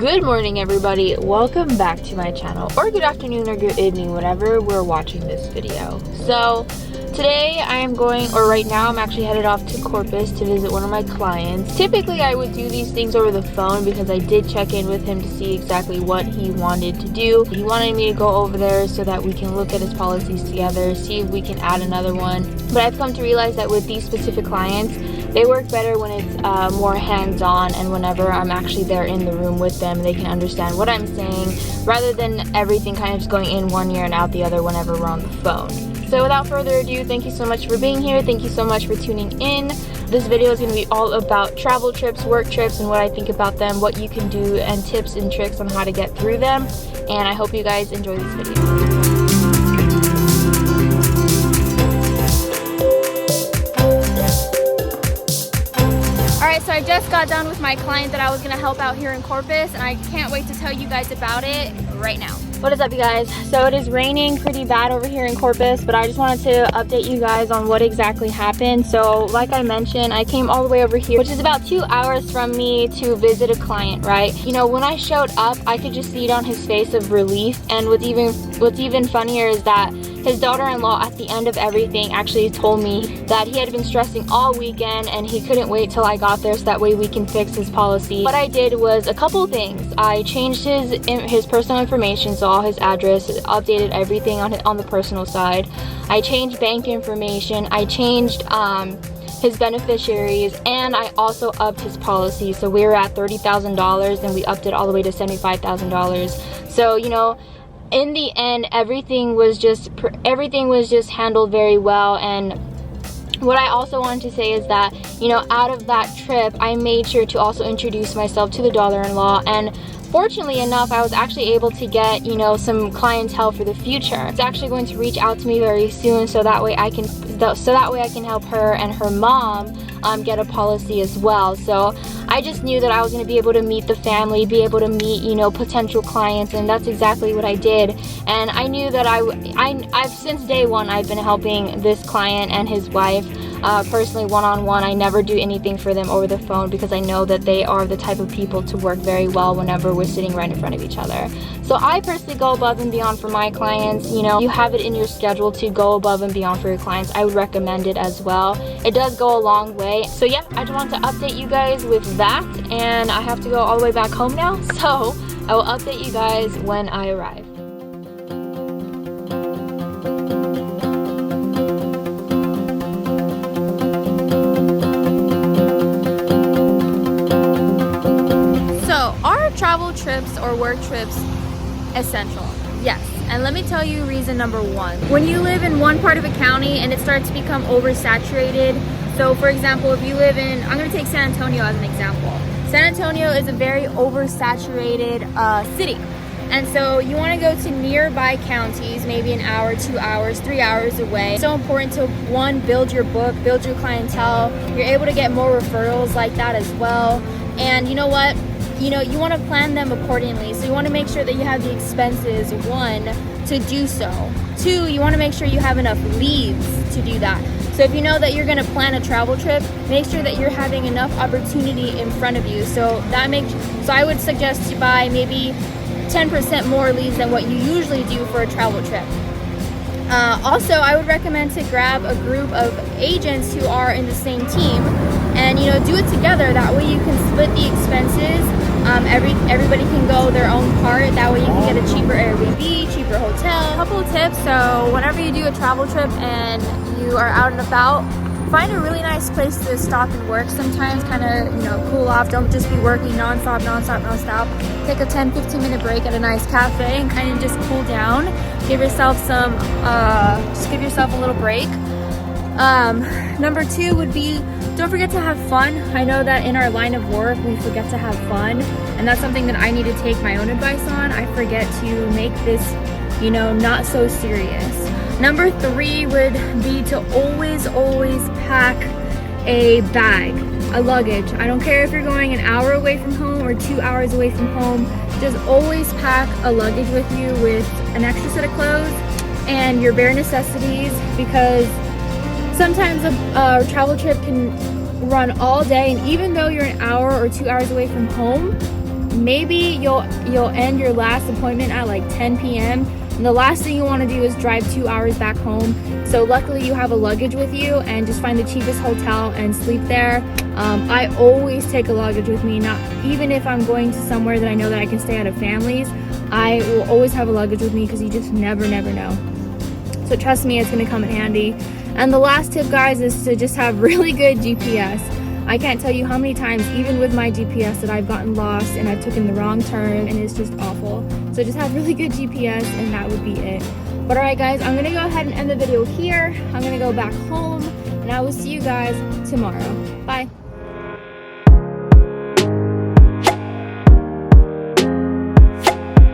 Good morning, everybody. Welcome back to my channel, or good afternoon or good evening, whenever we're watching this video. So today I am going, or right now I'm actually headed off to Corpus to visit one of my clients. Typically I would do these things over the phone because I did check in with him to see exactly what he wanted to do. He wanted me to go over there so that we can look at his policies together, see if we can add another one. But I've come to realize that with these specific clients, they work better when it's more hands-on, and whenever I'm actually there in the room with them, they can understand what I'm saying rather than everything kind of just going in one ear and out the other whenever we're on the phone. So without further ado, thank you so much for being here. Thank you so much for tuning in. This video is going to be all about travel trips, work trips, and what I think about them, what you can do, and tips and tricks on how to get through them. And I hope you guys enjoy this video. So I just got done with my client that I was going to help out here in Corpus, and I can't wait to tell you guys about it right now. What is up, you guys? So it is raining pretty bad over here in Corpus, but I just wanted to update you guys on what exactly happened. So like I mentioned, I came all the way over here, which is about 2 hours from me, to visit a client, right? You know, when I showed up, I could just see it on his face of relief. And what's even funnier is that his daughter-in-law at the end of everything actually told me that he had been stressing all weekend and he couldn't wait till I got there so that way we can fix his policy. What I did was a couple things. I changed his personal information, so all his address, updated everything on the personal side. I changed bank information. I changed his beneficiaries, and I also upped his policy. So we were at $30,000 and we upped it all the way to $75,000. So, you know, in the end, everything was just handled very well. And what I also wanted to say is that, you know, out of that trip, I made sure to also introduce myself to the daughter-in-law, and fortunately enough, I was actually able to get, you know, some clientele for the future. It's actually going to reach out to me very soon, so that way I can help her and her mom get a policy as well. So I just knew that I was going to be able to meet the family, be able to meet, you know, potential clients, and that's exactly what I did. And I knew that I've since day one, I've been helping this client and his wife personally one-on-one. I never do anything for them over the phone because I know that they are the type of people to work very well whenever we're sitting right in front of each other. So I personally go above and beyond for my clients. You know, you have it in your schedule to go above and beyond for your clients. I would recommend it as well. It does go a long way. So yeah, I just want to update you guys with that, and I have to go all the way back home now, so I will update you guys when I arrive. So are travel trips or work trips essential? Yes. And let me tell you reason number one. When you live in one part of a county and it starts to become oversaturated, so for example, if you live in, I'm going to take San Antonio as an example. San Antonio is a very oversaturated city. And so you want to go to nearby counties, maybe an hour, 2 hours, 3 hours away. It's so important to, one, build your book, build your clientele. You're able to get more referrals like that as well. And you know what? You know, you want to plan them accordingly. So you want to make sure that you have the expenses, one, to do so. Two, you want to make sure you have enough leads to do that. So if you know that you're going to plan a travel trip, make sure that you're having enough opportunity in front of you. So I would suggest to buy maybe 10% more leads than what you usually do for a travel trip. Also, I would recommend to grab a group of agents who are in the same team, and you know, do it together. That way you can split the expenses. Everybody can go their own part. That way you can get a cheaper Airbnb, cheaper hotel. A couple of tips. So whenever you do a travel trip and you are out and about, find a really nice place to stop and work sometimes, kind of, you know, cool off. Don't just be working nonstop. Take a 10-15 minute break at a nice cafe and kind of just cool down. Give yourself just give yourself a little break. Number two would be, don't forget to have fun. I know that in our line of work, we forget to have fun, and that's something that I need to take my own advice on. I forget to make this, you know, not so serious. Number three would be to always pack a bag, a luggage. I don't care if you're going an hour away from home or 2 hours away from home, just always pack a luggage with you with an extra set of clothes and your bare necessities, because sometimes a travel trip can run all day, and even though you're an hour or 2 hours away from home, maybe you'll end your last appointment at like 10 p.m. and the last thing you want to do is drive 2 hours back home. So luckily you have a luggage with you, and just find the cheapest hotel and sleep there. I always take a luggage with me, not even if I'm going to somewhere that I know that I can stay out of families. I will always have a luggage with me because you just never know. So trust me, it's going to come in handy. And the last tip, guys, is to just have really good GPS. I can't tell you how many times, even with my GPS, that I've gotten lost and I've taken the wrong turn, and it's just awful. So just have really good GPS, and that would be it. But alright guys, I'm going to go ahead and end the video here. I'm going to go back home, and I will see you guys tomorrow. Bye.